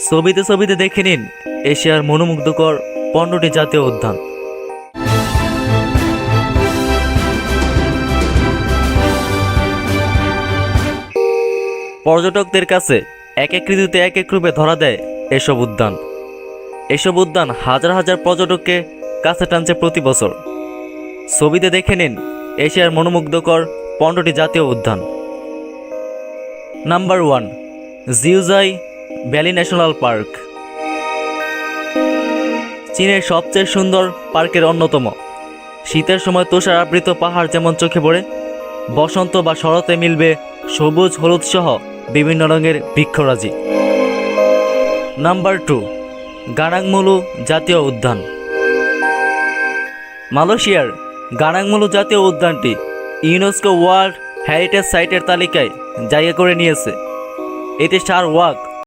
ছবিতে ছবিতে দেখে নিন এশিয়ার মনোমুগ্ধকর 15টি জাতীয় উদ্যান। পর্যটকদের কাছে এক এক ঋতুতে এক এক রূপে ধরা দেয় এসব উদ্যান। এসব উদ্যান হাজার হাজার পর্যটককে কাছে টানছে প্রতি বছর। ছবিতে দেখে নিন এশিয়ার মনোমুগ্ধকর 15টি জাতীয় উদ্যান। Number 1, Jiuzhai valley national park. চীনের সবচেয়ে সুন্দর পার্কের অন্যতম। শীতের সময় তুষার আবৃত পাহাড় যেমন চোখে পড়ে, বসন্ত বা শরতে মিলবে সবুজ হলুদ সহ বিভিন্ন রঙের বৃক্ষরাজি। নাম্বার 2, গানাংমুলু জাতীয় উদ্যান। মালয়েশিয়ার গানাংমুলু জাতীয় উদ্যানটি ইউনেস্কো ওয়ার্ল্ড হেরিটেজ সাইটের তালিকায় জায়গা করে নিয়েছে। এতে সার ওয়াক